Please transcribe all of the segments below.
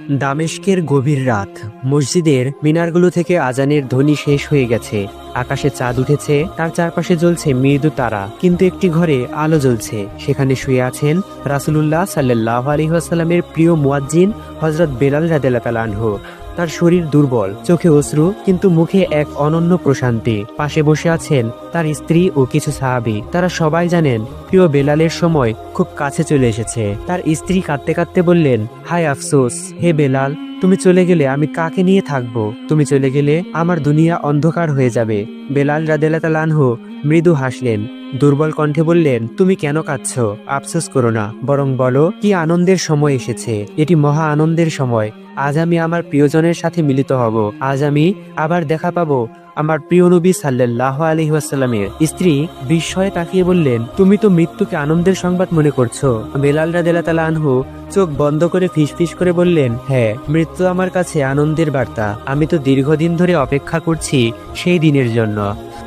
দামেস্কের গভীর রাত। মসজিদের মিনারগুলো থেকে আজানের ধ্বনি শেষ হয়ে গেছে। আকাশে চাঁদ উঠেছে, তার চারপাশে জ্বলছে মৃদু তারা। কিন্তু একটি ঘরে আলো জ্বলছে। সেখানে শুয়ে আছেন রাসূলুল্লাহ সাল্লাল্লাহু আলাইহি ওয়াসাল্লামের প্রিয় মুয়াজ্জিন হযরত বেলাল রাদিয়াল্লাহু তাআলা আনহু। তার শরীর দুর্বল, চোখে অশ্রু, কিন্তু মুখে এক অনন্য প্রশান্তি। পাশে বসে আছেন তার স্ত্রী ও কিছু সাহাবী। তারা সবাই জানেন প্রিয় বেলালের সময় খুব কাছে চলে এসেছে। তার স্ত্রী কাঁদতে কাঁদতে বললেন, হায় আফসোস, হে বেলাল, তুমি চলে গেলে আমি কাকে নিয়ে থাকবো? তুমি চলে গেলে আমার দুনিয়া অন্ধকার হয়ে যাবে। বেলাল রাদিয়াল্লাহু তাআলা আনহু মৃদু হাসলেন, দুর্বল কণ্ঠে বললেন, তুমি কেন কাঁদছো? আফসোস করো না, বরং বলো কি আনন্দের সময় এসেছে। এটি মহা আনন্দের সময়। আজ আমি আমার প্রিয়জনের সাথে মিলিত হব। আজ আমি আবার দেখা পাবো আমার প্রিয় নবী সাল্লাল্লাহু আলাইহি ওয়াসাল্লামের। স্ত্রী বিস্ময়ে তাকিয়ে বললেন, তুমি তো মৃত্যুকে আনন্দের সংবাদ মনে করছো? বেলাল রাদিয়াল্লাহু তাআলা আনহু চোখ বন্ধ করে ফিসফিস করে বললেন, হ্যাঁ, মৃত্যু আমার কাছে আনন্দের বার্তা। আমি তো দীর্ঘদিন ধরে অপেক্ষা করছি সেই দিনের জন্য।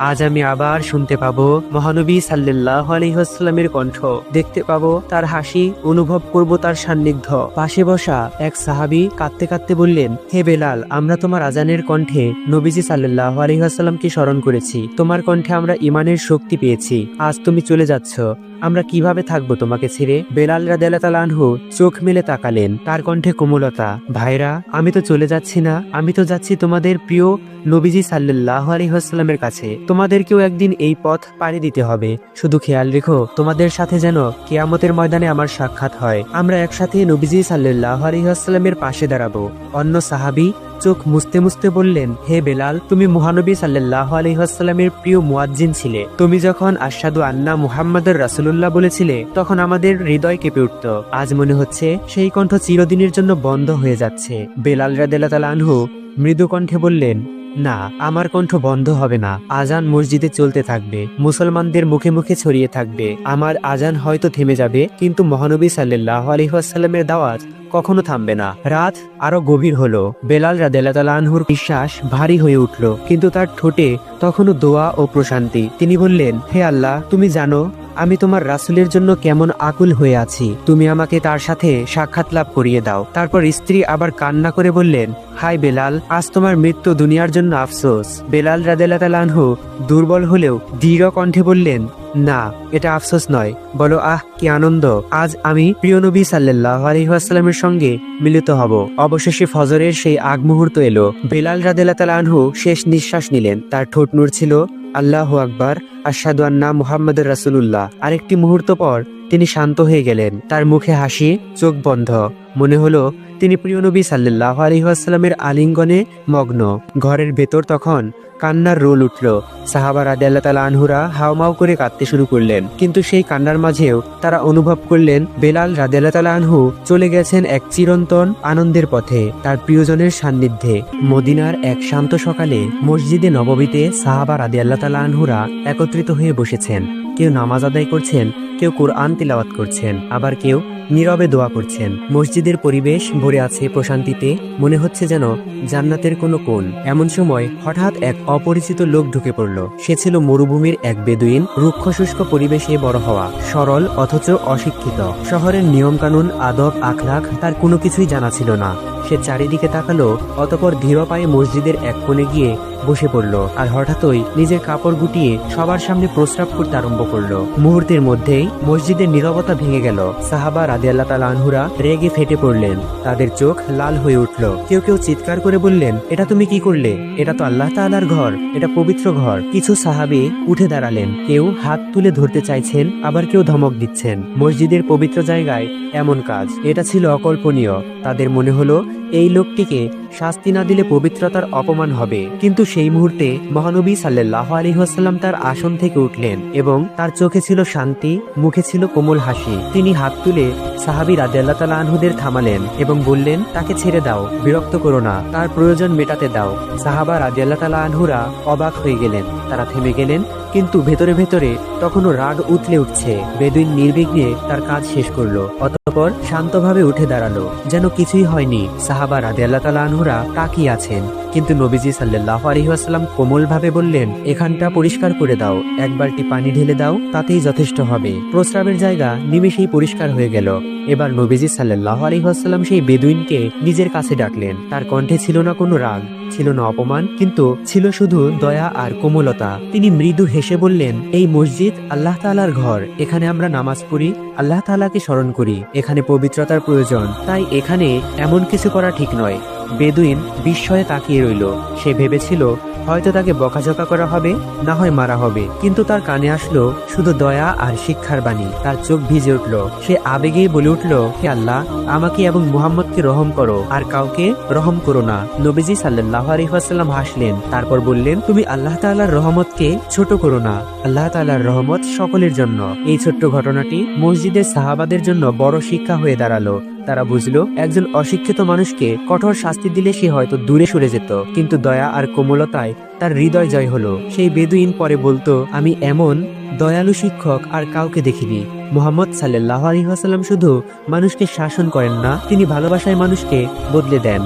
আজ আমি আবার শুনতে পাবো মহানবী সাল্লাল্লাহু আলাইহি ওয়াসাল্লামের কণ্ঠ, দেখতে পাবো তার হাসি, অনুভব করব তার সান্নিধ্য। পাশে বসা এক সাহাবী কাঁদতে কাঁদতে বললেন, হে বেলাল, আমরা তোমার আজানের কণ্ঠে নবীজি সাল্লাল্লাহু আলাইহি ওয়াসাল্লামকে স্মরণ করেছি। তোমার কণ্ঠে আমরা ঈমানের শক্তি পেয়েছি। আজ তুমি চলে যাচ্ছ, আমরা কিভাবে থাকবো তোমাকে ছেড়ে? বেলাল রাদিয়াল্লাহু তাআলা আনহু চোখ মেলে তাকালেন, তার কণ্ঠে কোমলতা। ভাইরা, আমি তো চলে যাচ্ছি না, আমি তো যাচ্ছি তোমাদের প্রিয় নবীজি সাল্লাল্লাহু আলাইহি ওয়াসাল্লামের কাছে। তোমাদেরকেও একদিন এই পথ পাড়ি দিতে হবে। শুধু খেয়াল রেখো, তোমাদের সাথে যেন কিয়ামতের ময়দানে আমার সাক্ষাৎ হয়। আমরা একসাথে নবীজি সাল্লাল্লাহু আলাইহি ওয়াসাল্লামের পাশে দাঁড়াবো। অন্য সাহাবী চোখ মুছতে মুছতে বললেন, হে বেলাল, তুমি মহানবী সাল্লাল্লাহু আলাইহি ওয়াসাল্লামের প্রিয় মুয়াজ্জিন ছিলে। তুমি যখন আশহাদু আন্না মুহাম্মাদুর রাসূলুল্লাহ বলেছিলে, তখন আমাদের হৃদয় কেঁপে উঠত। আজ মনে হচ্ছে সেই কণ্ঠ চিরদিনের জন্য বন্ধ হয়ে যাচ্ছে। বেলাল রাদিয়াল্লাহু তাআলা আনহু মৃদু কণ্ঠে বললেন, না, আমার কণ্ঠ বন্ধ হবে না। আজান মসজিদে চলতে থাকবে, মুসলমানদের মুখে মুখে ছড়িয়ে থাকবে। আমার আজান হয়তো থেমে যাবে, কিন্তু মহানবী সাল্লাল্লাহু আলাইহি ওয়াসাল্লামের দাওয়াত কখনো থামবে না। রাত আরো গভীর হলো। বেলাল রাদিয়াল্লাহু তাআলা আনহুর বিশ্বাস ভারী হয়ে উঠল, কিন্তু তার ঠোঁটে তখনও দোয়া ও প্রশান্তি। তিনি বললেন, হে আল্লাহ, তুমি জানো আমি তোমার রাসূলের জন্য কেমন আকুল হয়ে আছি। তুমি আমাকে তার সাথে সাক্ষাৎ লাভ করিয়ে দাও। তারপর স্ত্রী আবার কান্না করে বললেন, হায় বেলাল, আজ তোমার মৃত্যু দুনিয়ার জন্য আফসোস। বেলাল রাদিয়াল্লাহু তাআলা আনহু দুর্বল হলেও দৃঢ় কণ্ঠে বললেন, না, এটা আফসোস নয়, বলো আহ কি আনন্দ। আজ আমি প্রিয় নবী সাল্লাল্লাহু আলাইহি ওয়াসাল্লামের সঙ্গে মিলিত হব। অবশেষে ফজরের সেই আগ মুহূর্ত এলো। বেলাল রাদিয়াল্লাহু তাআলা আনহু শেষ নিঃশ্বাস নিলেন। তার ঠোঁট নড়ছিল, আল্লাহু আকবার, আশহাদু আন্না মুহাম্মাদুর রাসূলুল্লাহ। আরেকটি মুহূর্ত পর তিনি শান্ত হয়ে গেলেন। তার মুখে হাসি, চোখ বন্ধ। মনে হলো তিনি প্রিয় নবী সাল্লাল্লাহু আলাইহি ওয়াসাল্লামের আলিঙ্গনে মগ্ন। ঘরের ভেতর তখন কান্নার রোল উঠল। সাহাবা রাদিয়াল্লাহু তাআলা আনহুরা হাউমাউ করে কাঁদতে শুরু করলেন। কিন্তু সেই কান্নার মাঝেও তারা অনুভব করলেন বেলাল রাদিয়াল্লাহু তাআলা আনহু চলে গেছেন এক চিরন্তন আনন্দের পথে, তার প্রিয়জনের সান্নিধ্যে। মদিনার এক শান্ত সকালে মসজিদে নববীতে সাহাবা রাদিয়াল্লাহু তাআলা আনহুরা একত্রিত হয়ে বসেছেন। কেউ নামাজ আদায় করছেন, কেউ কুরআন তিলাওয়াত করছেন, আবার কেউ নীরবে দোয়া করছেন। মসজিদের পরিবেশ ভরে আছে প্রশান্তিতে, মনে হচ্ছে যেন জান্নাতের কোনো কোণ। এমন সময় হঠাৎ এক অপরিচিত লোক ঢুকে পড়ল। সে ছিল মরুভূমির এক বেদুইন, রুক্ষ শুষ্ক পরিবেশে বড় হওয়া, সরল অথচ অশিক্ষিত। শহরের নিয়মকানুন, আদব, আখলাক তার কোনো কিছুই জানা ছিল না। সে চারিদিকে তাকালো, অতঃপর ধীর পায়ে মসজিদের এক কোণে গিয়ে বসে পড়ল। আর হঠাৎই নিজের কাপড় গুটিয়ে সবার সামনে প্রস্রাব করতে আরম্ভ করলো। মুহূর্তের মধ্যেই মসজিদের নীরবতা ভেঙে গেল। সাহাবা রাদিয়াল্লাহু তাআলা আনহুরা রেগে ফেটে পড়লেন। তাদের চোখ লাল হয়ে উঠল। কেউ কেউ চিৎকার করে বললেন, এটা তুমি কি করলে? এটা তো আল্লাহ তাআলার ঘর, এটা পবিত্র ঘর। কিছু সাহাবী উঠে দাঁড়ালেন, কেউ হাত তুলে ধরতে চাইছেন, আবার কেউ ধমক দিচ্ছেন। মসজিদের পবিত্র জায়গায় এমন কাজ, এটা ছিল অকল্পনীয়। তাদের মনে হলো এই লোকটিকে শাস্তি না দিলে পবিত্রতার অপমান হবে। কিন্তু সেই মুহূর্তে মহানবী সাল্লাল্লাহু আলাইহি ওয়াসাল্লাম তার আসন থেকে উঠলেন এবং তার চোখে ছিল শান্তি, মুখে ছিল কোমল হাসি। তিনি হাত তুলে সাহাবী রাদিয়াল্লাহু তাআলা আনহুদের থামালেন এবং বললেন, তাকে ছেড়ে দাও, বিরক্ত করো না, তার প্রয়োজন মেটাতে দাও। সাহাবা রাদিয়াল্লাহু তাআলা আনহুরা অবাক হয়ে গেলেন। তারা থেমে গেলেন, কিন্তু ভেতরে ভেতরে তখনও রাগ উতলে উঠছে। বেদুইন নির্বিঘ্নে তার কাজ শেষ করলো, অতঃপর শান্তভাবে উঠে দাঁড়ালো, যেন কিছুই হয়নি। সাহাবা রাদিয়াল্লাহু তাআলা আনহুরা তাকিয়ে আছেন, কিন্তু নবীজি সাল্লাল্লাহু আলাইহি ওয়াসাল্লাম কোমলভাবে বললেন, এখানটা পরিষ্কার করে দাও, এক বালতি পানি ঢেলে দাও, তাতেই যথেষ্ট হবে। প্রস্রাবের জায়গা নিমেষেই পরিষ্কার হয়ে গেল। এবার নবীজি সাল্লাল্লাহু আলাইহি ওয়াসাল্লাম সেই বেদুইনকে নিজের কাছে ডাকলেন। তার কণ্ঠে ছিল না কোনো রাগ, ছিল না অপমান, কিন্তু ছিল শুধু দয়া আর কোমলতা। তিনি মৃদু হেসে বললেন, এই মসজিদ আল্লাহ তাআলার ঘর, এখানে আমরা নামাজ পড়ি, আল্লাহ তাআলাকে স্মরণ করি, এখানে পবিত্রতার প্রয়োজন, তাই এখানে এমন কিছু করা ঠিক নয়। বেদুইন বিস্ময়ে তাকিয়ে রইল। সে ভেবেছিল হয়তো তাকে বকাঝকা করা হবে, না হয় মারা হবে, কিন্তু তার কানে আসলো শুধু দয়া আর শিক্ষার বাণী। তার চোখ ভিজে উঠল। সে আবেগেই বলে উঠল, হে আল্লাহ, আমাকে এবং মুহাম্মদকে রহম করো, আর কাউকে রহম করো না। নবীজি সাল্লাল্লাহু আলাইহি ওয়াসাল্লাম হাসলেন, তারপর বললেন, তুমি আল্লাহ তাআলার রহমতকে ছোট করো না, আল্লাহ তাআলার রহমত সকলের জন্য। এই ছোট্ট ঘটনাটি মসজিদের সাহাবাদের জন্য বড় শিক্ষা হয়ে দাঁড়ালো। তারা বুঝলো, একজন অশিক্ষিত মানুষকে কঠোর শাস্তি দিলে সে হয়তো দূরে সরে যেত, কিন্তু দয়া আর কোমলতায় তার হৃদয় জয় হলো। সেই বেদুইন পরে বলতো, আমি এমন দয়ালু শিক্ষক আর কাউকে দেখিনি। মুহাম্মদ সাল্লাল্লাহু আলাইহি ওয়াসাল্লাম শুধু মানুষকে শাসন করেন না, তিনি ভালোবাসায় মানুষকে বদলে দেন।